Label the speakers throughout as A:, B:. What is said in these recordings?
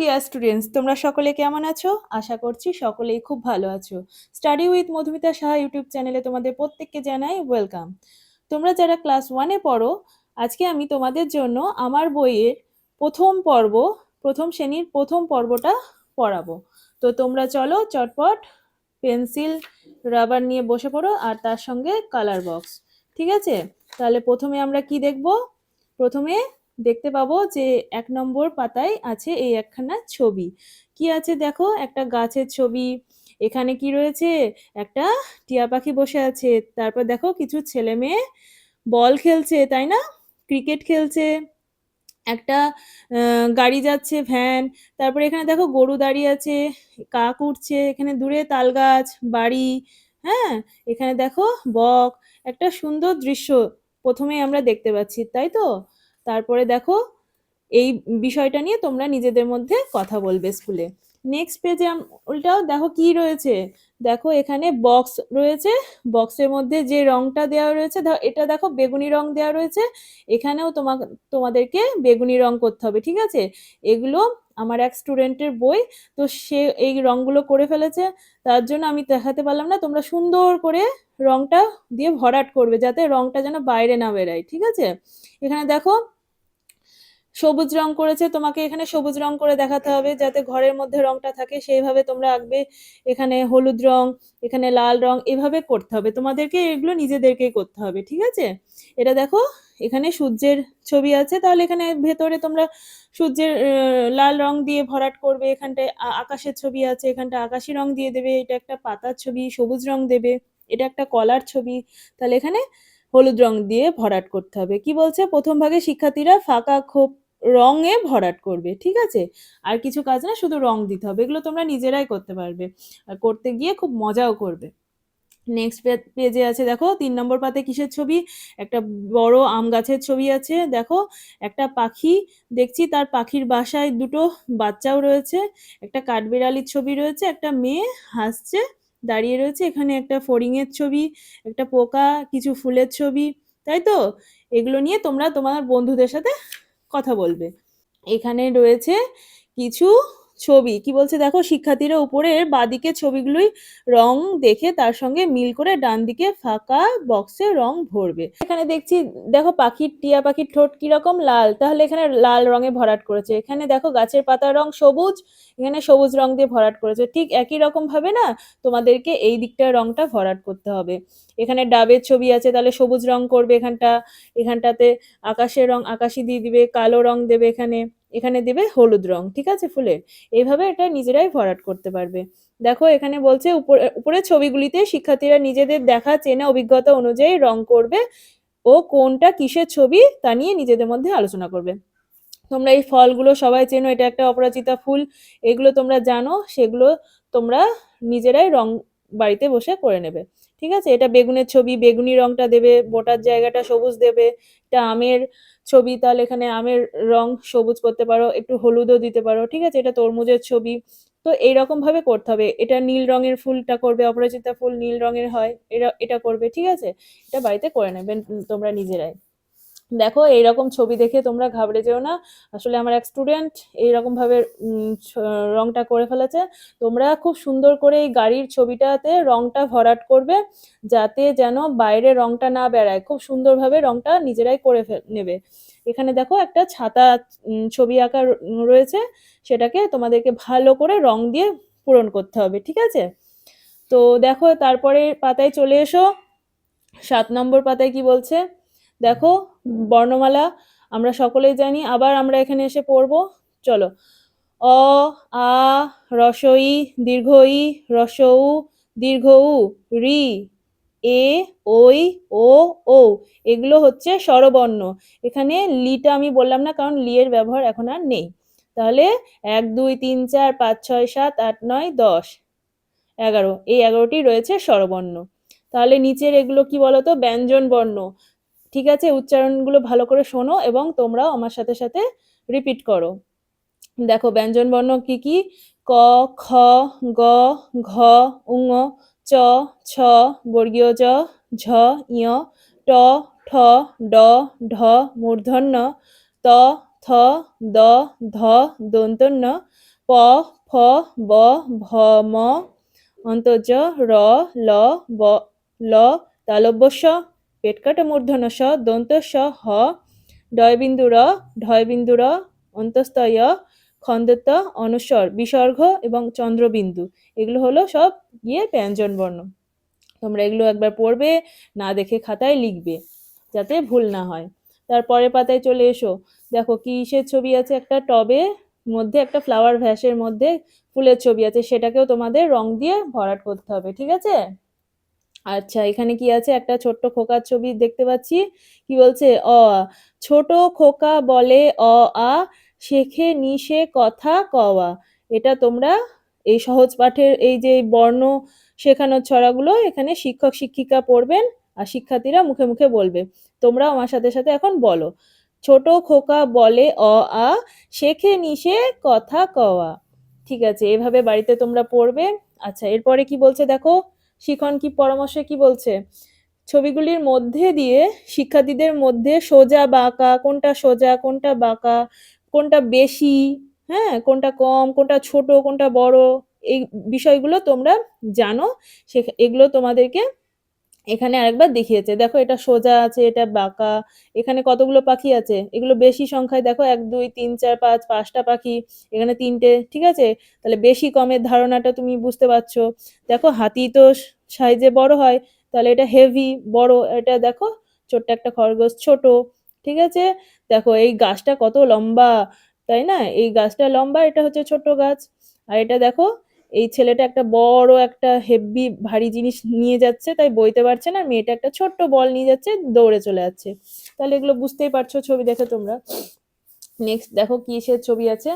A: Dear students, তোমরা সকলে কেমন আছো? আশা করছি সকলেই খুব ভালো আছো। Study with Madhumita Saha YouTube চ্যানেলে তোমাদের প্রত্যেককে জানাই ওয়েলকাম। তোমরা যারা ক্লাস 1-এ পড়ো, আজকে আমি তোমাদের জন্য আমার বইয়ের প্রথম শ্রেণীর প্রথম পর্বটা পড়াবো। তো তোমরা চলো চটপট পেন্সিল রাবার নিয়ে বসে পড়ো আর তার সঙ্গে কালার বক্স। ঠিক আছে? তাহলে প্রথমে আমরা কি দেখব? প্রথমে দেখতে পাবো যে 1 নম্বর পাতায় আছে এই একখানা ছবি। কি আছে দেখো, একটা গাছের ছবি। এখানে কি রয়েছে? একটা টিয়া পাখি বসে আছে। তারপর দেখো কিছু ছেলে মেয়ে বল খেলছে, তাই না? ক্রিকেট খেলছে। একটা গাড়ি যাচ্ছে, ভ্যান। তারপরে এখানে দেখো গরু দাঁড়িয়ে আছে, কাক উড়ছে, এখানে দূরে তাল গাছ, বাড়ি। হ্যাঁ, এখানে দেখো বক। একটা সুন্দর দৃশ্য প্রথমেই আমরা দেখতে পাচ্ছি, তাই তো? তারপরে দেখো এই বিষয়টা নিয়ে তোমরা নিজেদের মধ্যে কথা বলবে স্কুলে। নেক্সট পেজে উল্টাও দেখো কি রয়েছে। দেখো এখানে বক্স রয়েছে। বক্সের মধ্যে যে রংটা দেওয়া রয়েছে, এটা দেখো বেগুনি রং দেওয়া রয়েছে। এখানেও তোমাদেরকে বেগুনি রং করতে হবে, ঠিক আছে? এগুলো আমার এক স্টুডেন্টের বই, তো সে এই রংগুলো করে ফেলেছে। তার জন্য আমি দেখাতে পারলাম না। তোমরা সুন্দর করে রংটা দিয়ে ভরাট করবে, যাতে রংটা যেন বাইরে না বেরায়, ঠিক আছে? এখানে দেখো সবুজ রং করেছে, তোমাকে এখানে সবুজ রং করে দেখাতে হবে যাতে ঘরের মধ্যে রংটা থাকে, সেইভাবে তোমরা আঁকবে। এখানে হলুদ রং, এখানে লাল রং, এভাবে করতে হবে তোমাদেরকে। এগুলো নিজেদেরকেই করতে হবে, ঠিক আছে? এটা দেখো এখানে সূর্যের ছবি আছে, তাহলে এখানে ভেতরে তোমরা সূর্যের লাল রং দিয়ে ভরাট করবে। এখানটায় আকাশের ছবি আছে, এখানটা আকাশি রং দিয়ে দেবে। এটা একটা পাতার ছবি, সবুজ রং দেবে। এটা একটা কলার ছবি, তাহলে এখানে হলুদ রং দিয়ে ভরাট করতে হবে। কি বলছে? প্রথম ভাগে শিক্ষার্থীরা ফাঁকা খোপ রঙে ভরাট করবে, ঠিক আছে? আর কিছু কাজ না, শুধু রং দিতে হবে। এগুলো তোমরা নিজেরাই করতে পারবে, আর করতে গিয়ে খুব মজাও করবে। নেক্সট পেজে আছে দেখো 3 নম্বর পাতায় কিসের ছবি? একটা বড় আম গাছের ছবি আছে। দেখো একটা পাখি দেখছি, তার পাখির বাসায় দুটো বাচ্চাও রয়েছে। একটা কাঠবিড়ালির ছবি রয়েছে, একটা মেয়ে হাসছে দাঁড়িয়ে রয়েছে। এখানে একটা ফড়িংয়ের ছবি, একটা পোকা, কিছু ফুলের ছবি, তাই তো? এগুলো নিয়ে তোমরা তোমার বন্ধুদের সাথে কথা বলবে। এখানে রয়েছে কিছু ছবি। কি বলছে দেখো, শিক্ষার্থীরা উপরের বাঁদিকে ছবিগুলোই রং দেখে তার সঙ্গে মিল করে ডান দিকে ফাঁকা বক্সে রং ভরবে। এখানে দেখছি দেখো টিয়া পাখির ঠোঁট কিরকম লাল, তাহলে এখানে লাল রঙে ভরাট করেছে। এখানে দেখো গাছের পাতার রং সবুজ, এখানে সবুজ রং দিয়ে ভরাট করেছে। ঠিক একই রকম ভাবে না তোমাদেরকে এই দিকটার রংটা ভরাট করতে হবে। এখানে ডাবের ছবি আছে, তাহলে সবুজ রং করবে এখানটাতে আকাশের রং আকাশি দিয়ে দিবে, কালো রং দেবে এখানে, এখানে দেবে হলুদ রং, ঠিক আছে, ফুলের। এইভাবে এটা নিজেরাই ভরাট করতে পারবে। দেখো এখানে বলছে উপরের ছবিগুলিতে শিক্ষার্থীরা নিজেদের দেখা চেনা অভিজ্ঞতা অনুযায়ী রং করবে ও কোনটা কিসের ছবি তা নিয়ে নিজেদের মধ্যে আলোচনা করবে। তোমরা এই ফলগুলো সবাই চেনো, এটা একটা অপরাজিতা ফুল। এগুলো তোমরা জানো, সেগুলো তোমরা নিজেরাই রং বাড়িতে বসে করে নেবে, ঠিক আছে? এটা বেগুনের ছবি, বেগুনি রংটা দেবে, বোটার জায়গাটা সবুজ দেবে। এটা আমের ছবি, তাহলে এখানে আমের রং সবুজ করতে পারো, একটু হলুদও দিতে পারো, ঠিক আছে? এটা তরমুজের ছবি। তো এইরকম ভাবে করতে হবে। এটা নীল রঙের ফুলটা করবে, অপরাজিতা ফুল নীল রঙের হয়, এটা করবে, ঠিক আছে? এটা বাড়িতে করে নেবেন তোমরা নিজেরাই। দেখো এইরকম ছবি দেখে তোমরা ঘাবড়ে যেও না। আসলে আমার এক স্টুডেন্ট এইরকম ভাবে রংটা করে ফেলেছে। তোমরা খুব সুন্দর করে এই গাড়ির ছবিটাতে রংটা ভরাট করবে, যাতে যেন বাইরে রংটা না বেরায়। খুব সুন্দরভাবে রংটা নিজেরাই করে নেবে। এখানে দেখো একটা ছাতা ছবি আঁকা রয়েছে, সেটাকে তোমাদেরকে ভালো করে রং দিয়ে পূরণ করতে হবে, ঠিক আছে? তো দেখো তারপরে পাতায় চলে এসো। 7 নম্বর পাতায় কি বলছে দেখো, বর্ণমালা আমরা সকলেই জানি, আবার আমরা এখানে এসে পড়বো। চলো। অ, আ, রস্বই, দীর্ঘ ই, হ্রস্ব উ, দীর্ঘ উ, রি, এ, ওই, ও, ও। এগুলো হচ্ছে স্বরবর্ণ। এখানে লিটা আমি বললাম না, কারণ লি এর ব্যবহার এখন আর নেই। তাহলে 1 2 3 4 5 6 7 8 9 10 11, এই 11টি রয়েছে স্বরবর্ণ। তাহলে নিচের এগুলো কি বলতো? ব্যঞ্জন বর্ণ, ঠিক আছে? উচ্চারণগুলো ভালো করে শোনো এবং তোমরাও আমার সাথে সাথে রিপিট করো। দেখো ব্যঞ্জন বর্ণ কি কি? ক, খ, গ, ঘ, ঙ, চ, ছ, বর্গীয় জ, ঝ, ঞ, ট, ঠ, ড, ঢ, মূর্ধন্য, ত, থ, দ, ধ, দন্তন্য, প, ফ, ব, ভ, ম, অন্তর্জ, র, ল, ব, ল, তালব্য শ, পেটকাটা মূর্ধন্য ষ, দন্ত স, হ, ডয়বিন্দু র, ঢয়বিন্দু র, অন্তস্তয়, খন্দত, অনুস্বর, বিসর্গ এবং চন্দ্রবিন্দু। এগুলো হলো সব গিয়ে ব্যঞ্জন বর্ণ। তোমরা এগুলো একবার পড়বে, না দেখে খাতায় লিখবে যাতে ভুল না হয়। তারপরে পাতায় চলে এসো, দেখো কিসের ছবি আছে, একটা টবে মধ্যে একটা ফ্লাওয়ার ভ্যাসের মধ্যে ফুলের ছবি আছে, সেটাকেও তোমাদের রং দিয়ে ভরাট করতে হবে, ঠিক আছে। আচ্ছা, এখানে কি আছে, একটা ছোট্ট খোকার ছবি দেখতে পাচ্ছি। কি বলছে, অ আ। ছোট খোকা বলে অ আ, শেখে নিশে কথা কওয়া। এটা তোমরা এই সহজ পাঠের এই যে বর্ণ শেখানোর ছড়াগুলো এখানে শিক্ষক শিক্ষিকা পড়বেন আর শিক্ষার্থীরা মুখে মুখে বলবে। তোমরাও আমার সাথে সাথে এখন বলো, ছোট খোকা বলে অ আ, শেখে নিশে কথা কওয়া। ঠিক আছে, এভাবে বাড়িতে তোমরা পড়বে। আচ্ছা, এরপরে কি বলছে দেখো, শিখন কি পরামর্শে কি বলছে, ছবিগুলির মধ্যে দিয়ে শিক্ষার্থীদের মধ্যে সোজা বাঁকা, কোনটা সোজা কোনটা বাঁকা, কোনটা বেশি, হ্যাঁ কোনটা কম, কোনটা ছোট কোনটা বড়, এই বিষয়গুলো তোমরা জানো। এগুলো তোমাদেরকে এখানে আরেকবার দেখিয়েছে। দেখো এটা সোজা আছে, এটা বাঁকা, এখানে কতগুলো পাখি আছে, এগুলো বেশি সংখ্যায়, দেখো 1 2 3 4 5, 5টা পাখি, এখানে 3টে, ঠিক আছে। তাহলে বেশি কমের ধারণাটা তুমি বুঝতে পারছো। দেখো হাতি তো সাইজে বড় হয়, তাহলে এটা হেভি বড়, এটা দেখো ছোট্ট একটা খরগোশ ছোট, ঠিক আছে। দেখো এই গাছটা কত লম্বা, তাই না, এই গাছটা লম্বা, এটা হচ্ছে ছোট গাছ। আর এটা দেখো এই ছেলেটা একটা বড় একটা হেভি ভারী জিনিস নিয়ে যাচ্ছে, তাই বইতে পারছে না, মেয়েটা একটা ছোট্ট বল নিয়ে যাচ্ছে, দৌড়ে চলে যাচ্ছে। তাহলে এগুলো বুঝতেই পারছো ছবি দেখে তোমরা। নেক্সট দেখো কিসের ছবি আছে,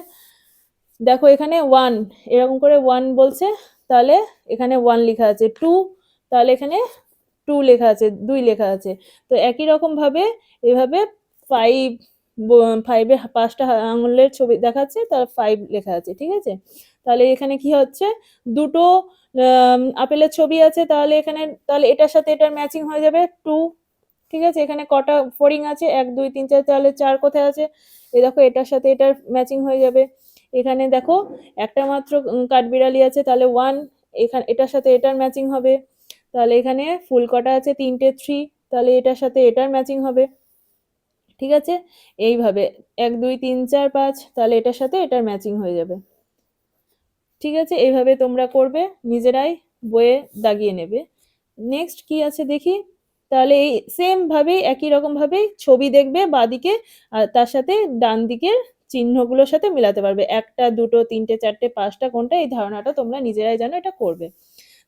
A: দেখো এখানে 1, এরকম করে 1 বলছে, তাহলে এখানে 1 লেখা আছে, 2 তাহলে এখানে 2 লেখা আছে, 2 লেখা আছে। তো একই রকম ভাবে এভাবে 5, 5 এ 5টা আঙুলের ছবি দেখাচ্ছে, তার 5 লেখা আছে, ঠিক আছে। তাহলে এখানে কি হচ্ছে, দুটো আপেলের ছবি আছে, তাহলে এখানে তাহলে এটার সাথে এটার ম্যাচিং হয়ে যাবে 2, ঠিক আছে। এখানে কটা ফড়িং আছে, 1 2 3 4, তাহলে 4 কোথায় আছে, এই দেখো এটার সাথে এটার ম্যাচিং হয়ে যাবে। এখানে দেখো একটা মাত্র কাঠবিড়ালি আছে, তাহলে 1, এখানে এটার সাথে এটার ম্যাচিং হবে। তাহলে এখানে ফুল কটা আছে, 3টে 3, তাহলে এটার সাথে এটার ম্যাচিং হবে, ঠিক আছে। এইভাবে 1 2 3 4 5, তাহলে এটার সাথে এটার ম্যাচিং হয়ে যাবে, ঠিক আছে। এইভাবে তোমরা করবে, নিজেরাই বইয়ে দাগিয়ে নেবে। নেক্সট কি আছে দেখি, তাহলে এই সেম ভাবে একই রকম ভাবে ছবি দেখবে বাঁদিকে, আর তার সাথে ডান দিকের চিহ্নগুলোর সাথে মিলাতে পারবে, 1টা 2টো 3টে 4টে 5টা কোনটা, এই ধারণাটা তোমরা নিজেরাই জানো, এটা করবে।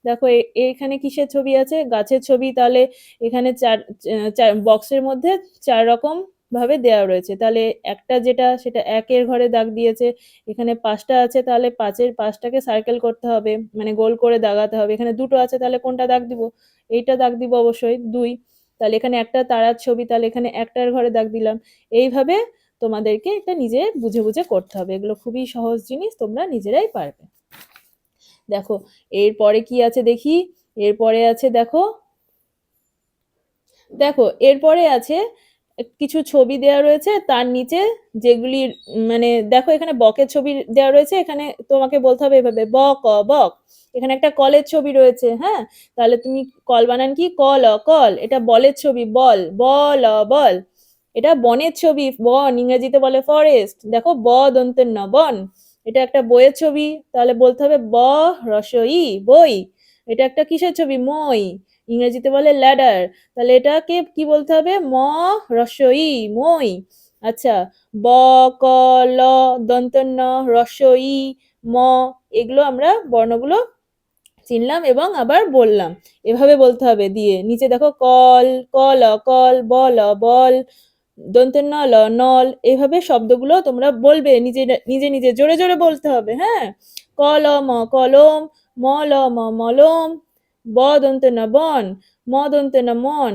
A: দেখো এখানে কিসের ছবি আছে, গাছের ছবি, তাহলে এখানে চার বক্সের মধ্যে 4 রকম ভাবে দেওয়া রয়েছে, তাহলে একটা যেটা সেটা 1-এর ঘরে দাগ দিয়েছে। এখানে 5টা আছে, তাহলে 5-এর 5টাকে সার্কেল করতে হবে, মানে গোল করে দাগাতে হবে। এখানে 2টো আছে, তাহলে কোনটা দাগ দিব, এইটা দাগ দিব অবশ্যই 2। তাহলে এখানে একটা তারার ছবি, তাহলে এখানে 1টার ঘরে দাগ দিলাম। এইভাবে তোমাদেরকে এটা নিজে বুঝে বুঝে করতে হবে, এগুলো খুবই সহজ জিনিস, তোমরা নিজেরাই পারবে। দেখো এরপরে কি আছে দেখি, এরপরে আছে দেখো, দেখো এরপরে আছে কিছু ছবি দেওয়া রয়েছে, তার নিচে যেগুলি মানে দেখো এখানে বকের ছবি দেওয়া রয়েছে, এখানে তোমাকে বলতে হবে এভাবে বক বক। এখানে একটা কলের ছবি রয়েছে, হ্যাঁ, তাহলে তুমি কল বানান কি, কল কল। এটা বলের ছবি, বল বল বল। এটা বনের ছবি, বন, ইংরেজিতে বলে ফরেস্ট, দেখো ব দন্তের ন বন। এটা একটা বইয়ের ছবি, তাহলে বলতে হবে ব রসই বই। এটা একটা কিসের ছবি, মই, ইংরেজিতে বলে ল্যাডার, তাহলে এটাকে কি বলতে হবে, ম রস্বই মই। আচ্ছা, ব ক ল দন্তন্য রস্বই ম, এগুলো আমরা বর্ণগুলো চিনলাম এবং আবার বললাম, এভাবে বলতে হবে। দিয়ে নিচে দেখো কল, কল কল, বল বল, দন্তের নল নল, এভাবে শব্দগুলো তোমরা বলবে, নিজে নিজে নিজে জোরে জোরে বলতে হবে, হ্যাঁ। কলম কলম, মলম মলম, ব দন্তের ন বন, ম দন্তের ন মন,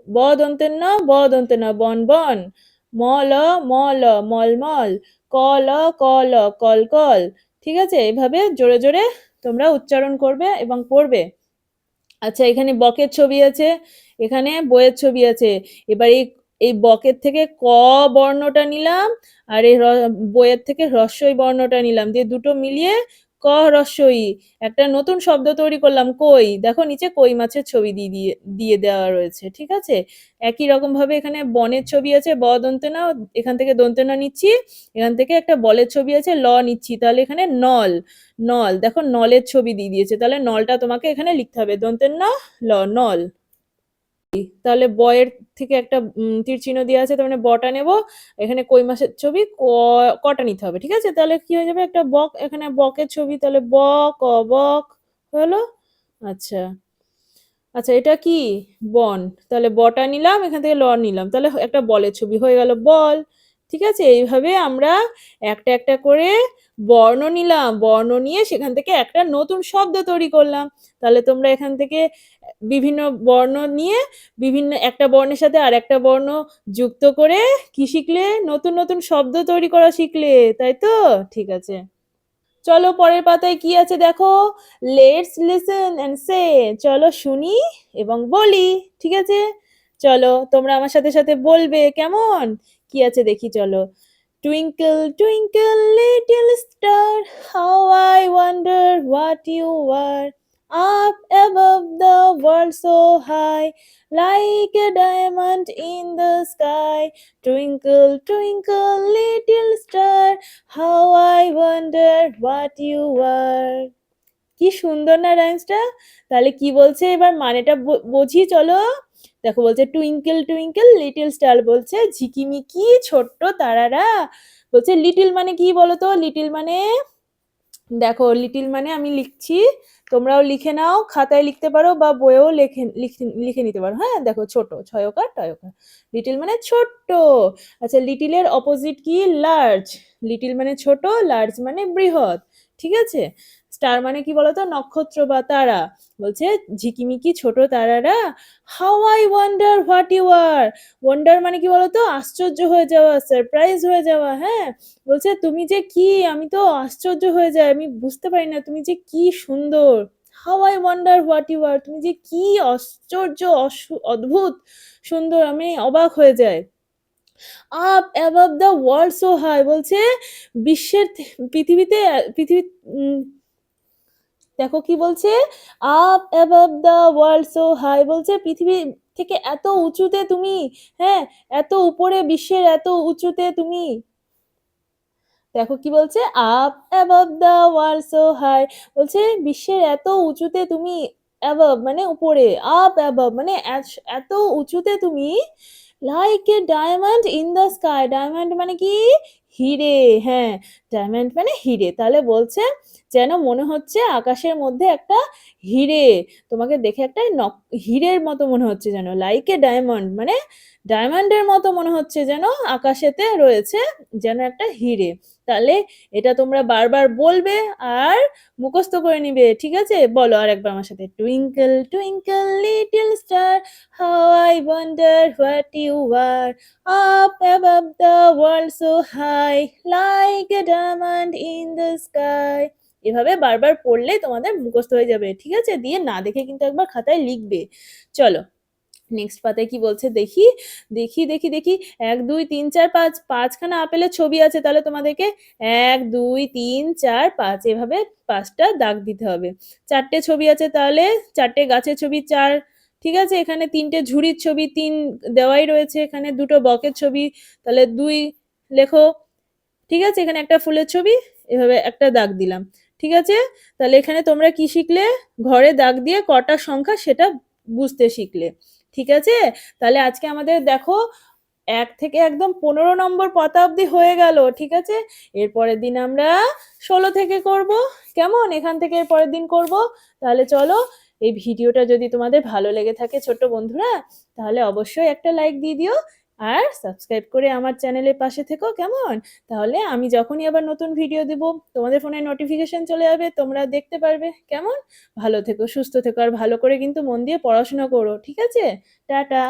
A: ব দন্তের ন ব দন্তের ন বন বন, মল মল মলমল, কল কল কল কল, ঠিক আছে। এভাবে জোরে জোরে তোমরা উচ্চারণ করবে এবং পড়বে। আচ্ছা, এখানে বকের ছবি আছে, এখানে বইয়ের ছবি আছে। এবার এই এই বকের থেকে ক বর্ণটা নিলাম, আর এই বইয়ের থেকে হ্রস্বই বর্ণটা নিলাম, দিয়ে দুটো মিলিয়ে ক হ্রস্বই একটা নতুন শব্দ তৈরি করলাম, কই। দেখো নিচে কই মাছের ছবি দিয়ে দিয়ে দেওয়া রয়েছে, ঠিক আছে। একই রকম ভাবে এখানে বনের ছবি আছে, ব দন্তে ন, এখান থেকে দন্তে ন নিচ্ছি, এখান থেকে একটা বলের ছবি আছে, ল নিচ্ছি, তাহলে এখানে নল। নল, দেখো নলের ছবি দিয়ে দিয়েছে, তাহলে নলটা তোমাকে এখানে লিখতে হবে, দন্তের ন ল, নল। তাহলে বয়ের থেকে একটা তীর চিহ্ন দেওয়া আছে, তার মানে বটা নেব, এখানে কই মাছের ছবি কটা নিতে হবে, ঠিক আছে। তাহলে কি হয়ে যাবে, একটা বক, এখানে বকের ছবি, তাহলে ব ক বক হলো। আচ্ছা আচ্ছা, এটা কি বন, তাহলে বটা নিলাম, এখান থেকে ল নিলাম, তাহলে একটা বলের ছবি হয়ে গেল, বল। ঠিক আছে, এইভাবে আমরা একটা একটা করে বর্ণ নিলাম, বর্ণ নিয়ে সেখান থেকে একটা নতুন শব্দ তৈরি করলাম। তাহলে তোমরা এখান থেকে বিভিন্ন বর্ণ নিয়ে বিভিন্ন একটা বর্ণের সাথে আর একটা বর্ণ যুক্ত করে কি শিখলে, নতুন নতুন শব্দ তৈরি করা শিখলে, তাই তো? ঠিক আছে, চলো পরের পাতায় কি আছে দেখো। লেটস লিসেন এন্ড সে, চলো শুনি এবং বলি, ঠিক আছে। চলো তোমরা আমার সাথে সাথে বলবে, কেমন? কি আছে দেখি, চলো। Twinkle twinkle little star, how I wonder what you are, up above the world so high, like a diamond in the sky, twinkle twinkle little star, how I wonder what you are. কি সুন্দর না রাইমসটা? তাহলে কি বলছে এবার মানেটা বুঝি, চলো। দেখো বলছে টুইঙ্কেল টুইঙ্কেল লিটল স্টার, বলছে ঝিকিমিকি ছোট্ট তারারা। বলছে লিটিল মানে কি বলতো, লিটিল মানে, দেখো লিটিল মানে আমি লিখছি, তোমরাও লিখে নাও, খাতায় লিখতে পারো বা বইয়েও লিখে নিতে পারো। হ্যাঁ দেখো, ছোট, ছয়কার টয়কার, লিটিল মানে ছোট্ট। আচ্ছা, লিটিলের অপোজিট কি, লার্জ। লিটিল মানে ছোট, লার্জ মানে বৃহৎ, ঠিক আছে। স্টার মানে কি বলতো, নক্ষত্র বা তারা। বলছে ঝিকিমিকি ছোট তারারা, how I wonder what you are. Wonder মানে কি বলতো, আশ্চর্য হয়ে যাওয়া, সারপ্রাইজ হয়ে যাওয়া। হ্যাঁ, বলছে তুমি যে কি, আমি তো আশ্চর্য হয়ে যাই, আমি বুঝতে পারি না তুমি যে কি সুন্দর। How I wonder what you are, তুমি যে কি আশ্চর্য, অদ্ভুত সুন্দর, আমি অবাক হয়ে যাই। Up above the world so high, বলছে বিশ্বের পৃথিবীতে, পৃথিবী, দেখো কি বলছে, up above the world so high, বলছে পৃথিবী থেকে এত উঁচুতে তুমি, হ্যাঁ এত উপরে, বিশ্বের এত উঁচুতে তুমি। দেখো কি বলছে, up above the world so high, বলছে বিশ্বের এত উঁচুতে তুমি, অ্যাবভ মানে উপরে, আপ অ্যাবভ মানে এত উঁচুতে তুমি, like a diamond in the sky, diamond মানে কি, হিরে। হ্যাঁ, ডায়মন্ড মানে হিরে, তাহলে বলছে যেন মনে হচ্ছে আকাশের মধ্যে একটা হিরে, তোমাকে দেখে একটা হিরের মতো মনে হচ্ছে, যেন লাইক এ ডায়মন্ড মানে ডায়মন্ডের মতো মনে হচ্ছে, যেন আকাশেতে রয়েছে যেন একটা হিরে। তাহলে এটা তোমরা বারবার বলবে আর মুখস্থ করে নিবে, ঠিক আছে। বলো আর একবার আমার সাথে, twinkle twinkle little star, how I wonder what you are, up above the world so high, like a diamond in the sky. এভাবে বারবার পড়লে তোমাদের মুখস্থ হয়ে যাবে, ঠিক আছে। দিয়ে না দেখে কিন্তু একবার খাতায় লিখবে। চলো নেক্সট পাতায় কি বলছে দেখি, দেখি দেখি দেখি, 1 2 3 4 5, পাঁচখানা আপেলের ছবি আছে, তাহলে তোমাদেরকে 1 2 3 4 5 এভাবে 5টা দাগ দিতে হবে। 4টে ছবি আছে, তাহলে 4টে গাছের ছবি 4, ঠিক আছে। এখানে 3টে ঝুড়ির ছবি 3 দেওয়াই রয়েছে, এখানে 2টো বকের ছবি, তাহলে 2 লেখো, ঠিক আছে। এখানে একটা ফুলের ছবি, এভাবে একটা দাগ দিলাম, ঠিক আছে। তাহলে এখানে তোমরা কি শিখলে, ঘরে দাগ দিয়ে কটা সংখ্যা সেটা বুঝতে শিখলে, ঠিক আছে। তাহলে আজকে আমাদের দেখো 1 থেকে একদম 15 নম্বর পাতা অবধি হয়ে গেল, ঠিক আছে। এর পরের দিন আমরা 16 থেকে করব, কেমন, এখান থেকে এর পরের দিন করব। তাহলে চলো, এই ভিডিওটা যদি তোমাদের ভালো লেগে থাকে ছোট্ট বন্ধুরা, তাহলে অবশ্যই একটা লাইক দিয়ে দিও, আর সাবস্ক্রাইব করে আমার চ্যানেলের পাশে থেকো, কেমন। তাহলে আমি যখনই আবার নতুন ভিডিও দেব, তোমাদের ফোনে নোটিফিকেশন চলে যাবে, তোমরা দেখতে পারবে, কেমন। ভালো থেকো, সুস্থ থেকো, আর ভালো করে কিন্তু মন দিয়ে পড়াশোনা করো, ঠিক আছে। টাটা।